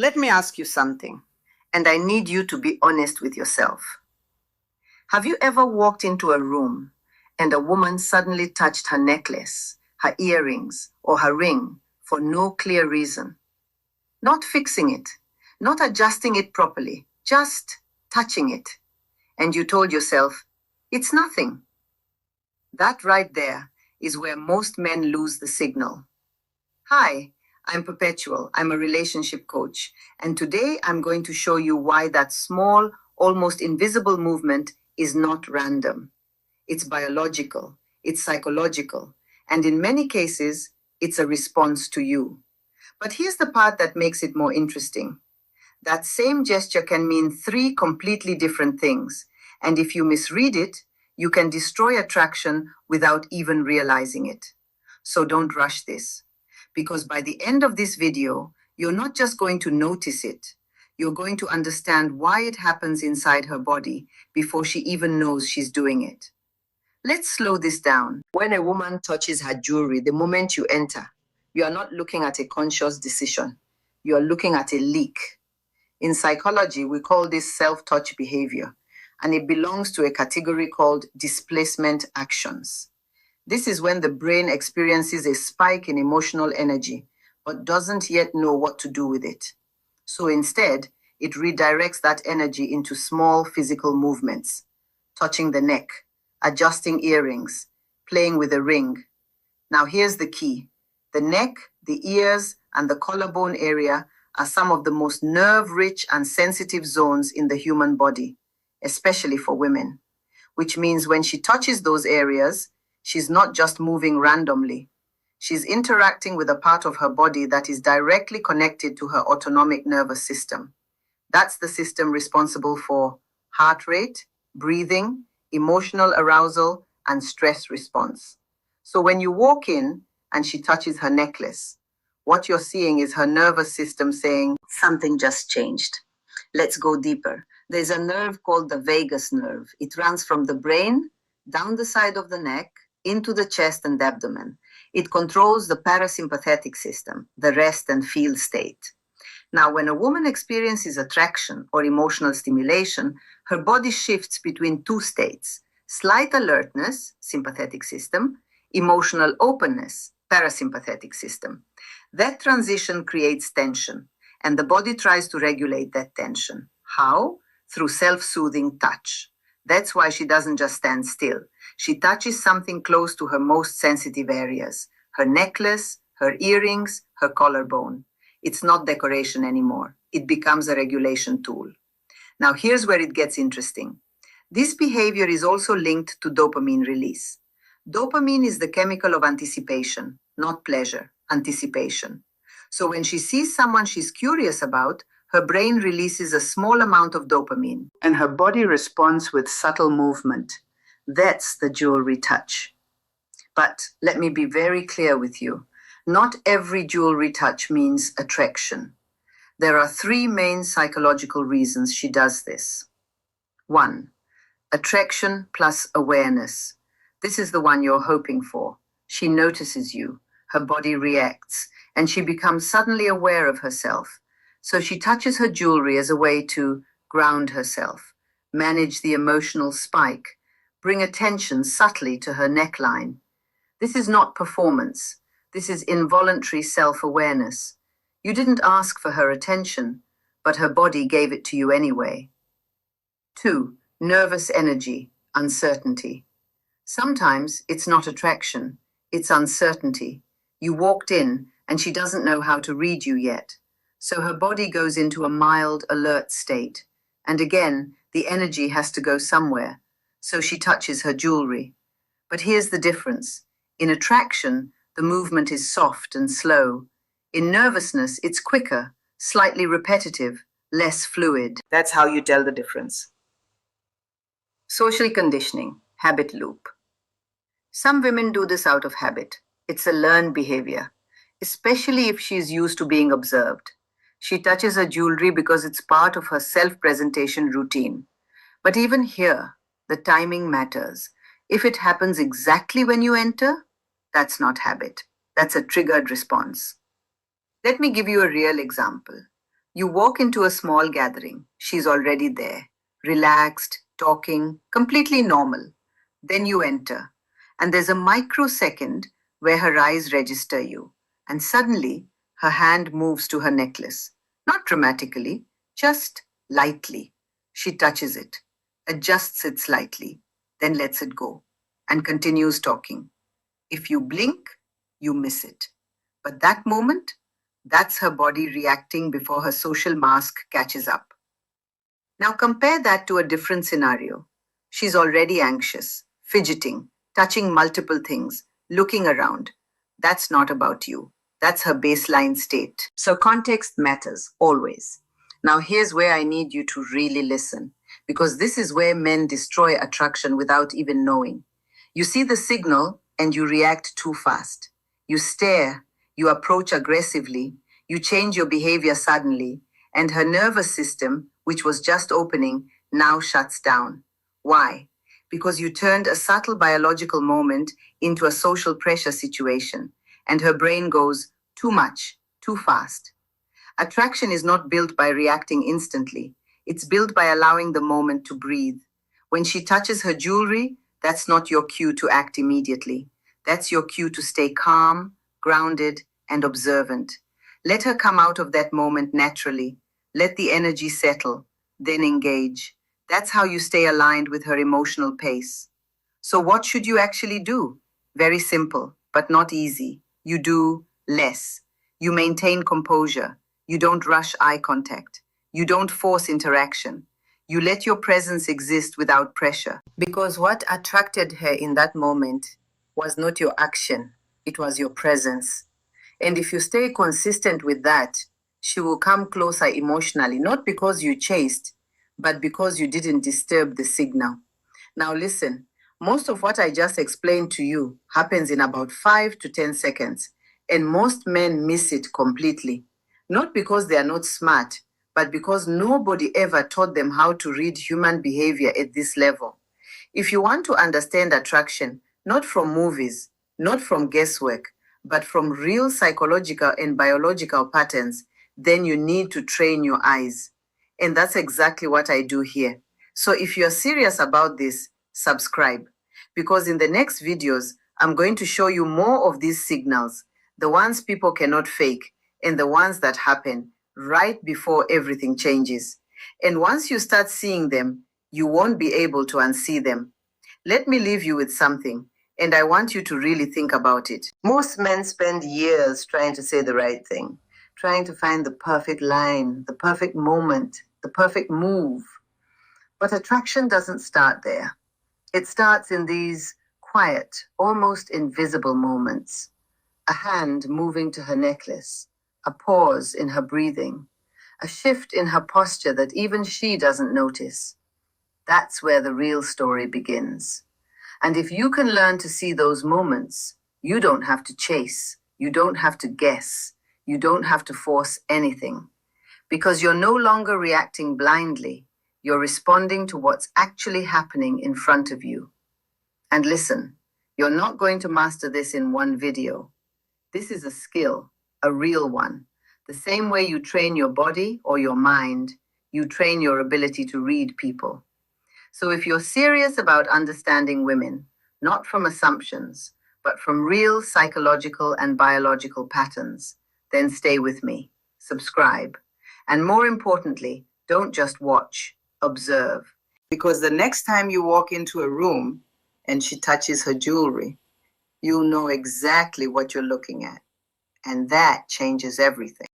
Let me ask you something, and I need you to be honest with yourself. Have you ever walked into a room and a woman suddenly touched her necklace, her earrings, or her ring for no clear reason? Not fixing it, not adjusting it properly, just touching it. And you told yourself, it's nothing. That right there is where most men lose the signal. Hi, I'm Perpetual. I'm a relationship coach. And today I'm going to show you why that small, almost invisible movement is not random. It's biological, it's psychological, and in many cases, it's a response to you. But here's the part that makes it more interesting. That same gesture can mean three completely different things. And if you misread it, you can destroy attraction without even realizing it. So don't rush this. Because by the end of this video, you're not just going to notice it, you're going to understand why it happens inside her body before she even knows she's doing it. Let's slow this down. When a woman touches her jewelry, the moment you enter, you are not looking at a conscious decision. You are looking at a leak. In psychology, we call this self-touch behavior, and it belongs to a category called displacement actions. This is when the brain experiences a spike in emotional energy, but doesn't yet know what to do with it. So instead, it redirects that energy into small physical movements, touching the neck, adjusting earrings, playing with a ring. Now here's the key. The neck, the ears, and the collarbone area are some of the most nerve-rich and sensitive zones in the human body, especially for women, which means when she touches those areas, she's not just moving randomly. She's interacting with a part of her body that is directly connected to her autonomic nervous system. That's the system responsible for heart rate, breathing, emotional arousal, and stress response. So when you walk in and she touches her necklace, what you're seeing is her nervous system saying, something just changed. Let's go deeper. There's a nerve called the vagus nerve. It runs from the brain, down the side of the neck, into the chest and abdomen. It controls the parasympathetic system, the rest and feel state. Now, when a woman experiences attraction or emotional stimulation, her body shifts between two states: slight alertness, sympathetic system, emotional openness, parasympathetic system. That transition creates tension, and the body tries to regulate that tension. How? Through self-soothing touch. That's why she doesn't just stand still. She touches something close to her most sensitive areas: her necklace, her earrings, her collarbone. It's not decoration anymore. It becomes a regulation tool. Now here's where it gets interesting. This behavior is also linked to dopamine release. Dopamine is the chemical of anticipation, not pleasure, anticipation. So when she sees someone she's curious about, her brain releases a small amount of dopamine, and her body responds with subtle movement. That's the jewelry touch. But let me be very clear with you. Not every jewelry touch means attraction. There are three main psychological reasons she does this. 1. Attraction plus awareness. This is the one you're hoping for. She notices you, her body reacts, and she becomes suddenly aware of herself. So she touches her jewelry as a way to ground herself, manage the emotional spike, bring attention subtly to her neckline. This is not performance. This is involuntary self-awareness. You didn't ask for her attention, but her body gave it to you anyway. 2. Nervous energy, uncertainty. Sometimes it's not attraction, it's uncertainty. You walked in and she doesn't know how to read you yet. So her body goes into a mild, alert state. And again, the energy has to go somewhere. So she touches her jewelry. But here's the difference. In attraction, the movement is soft and slow. In nervousness, it's quicker, slightly repetitive, less fluid. That's how you tell the difference. Social conditioning, habit loop. Some women do this out of habit. It's a learned behavior, especially if she's used to being observed. She touches her jewelry because it's part of her self-presentation routine. But even here, the timing matters. If it happens exactly when you enter, that's not habit. That's a triggered response. Let me give you a real example. You walk into a small gathering. She's already there, relaxed, talking, completely normal. Then you enter, and there's a microsecond where her eyes register you, and suddenly her hand moves to her necklace. Not dramatically, just lightly. She touches it, adjusts it slightly, then lets it go, and continues talking. If you blink, you miss it. But that moment, that's her body reacting before her social mask catches up. Now compare that to a different scenario. She's already anxious, fidgeting, touching multiple things, looking around. That's not about you. That's her baseline state. So context matters, always. Now here's where I need you to really listen, because this is where men destroy attraction without even knowing. You see the signal and you react too fast. You stare, you approach aggressively, you change your behavior suddenly, and her nervous system, which was just opening, now shuts down. Why? Because you turned a subtle biological moment into a social pressure situation, and her brain goes, too much, too fast. Attraction is not built by reacting instantly. It's built by allowing the moment to breathe. When she touches her jewelry, that's not your cue to act immediately. That's your cue to stay calm, grounded, and observant. Let her come out of that moment naturally. Let the energy settle, then engage. That's how you stay aligned with her emotional pace. So, what should you actually do? Very simple, but not easy. You do less. You maintain composure. You don't rush eye contact. You don't force interaction. You let your presence exist without pressure. Because what attracted her in that moment was not your action, it was your presence. And if you stay consistent with that, she will come closer emotionally, not because you chased, but because you didn't disturb the signal. Now, listen, most of what I just explained to you happens in about 5 to 10 seconds, and most men miss it completely. Not because they are not smart, but because nobody ever taught them how to read human behavior at this level. If you want to understand attraction, not from movies, not from guesswork, but from real psychological and biological patterns, then you need to train your eyes. And that's exactly what I do here. So if you're serious about this, subscribe. Because in the next videos, I'm going to show you more of these signals, the ones people cannot fake, and the ones that happen right before everything changes. And once you start seeing them, you won't be able to unsee them. Let me leave you with something, and I want you to really think about it. Most men spend years trying to say the right thing, trying to find the perfect line, the perfect moment, the perfect move. But attraction doesn't start there. It starts in these quiet, almost invisible moments. A hand moving to her necklace, a pause in her breathing, a shift in her posture that even she doesn't notice. That's where the real story begins. And if you can learn to see those moments, you don't have to chase, you don't have to guess, you don't have to force anything. Because you're no longer reacting blindly, you're responding to what's actually happening in front of you. And listen, you're not going to master this in one video. This is a skill, a real one. The same way you train your body or your mind, you train your ability to read people. So if you're serious about understanding women, not from assumptions, but from real psychological and biological patterns, then stay with me, subscribe. And more importantly, don't just watch, observe. Because the next time you walk into a room and she touches her jewelry, you'll know exactly what you're looking at. And that changes everything.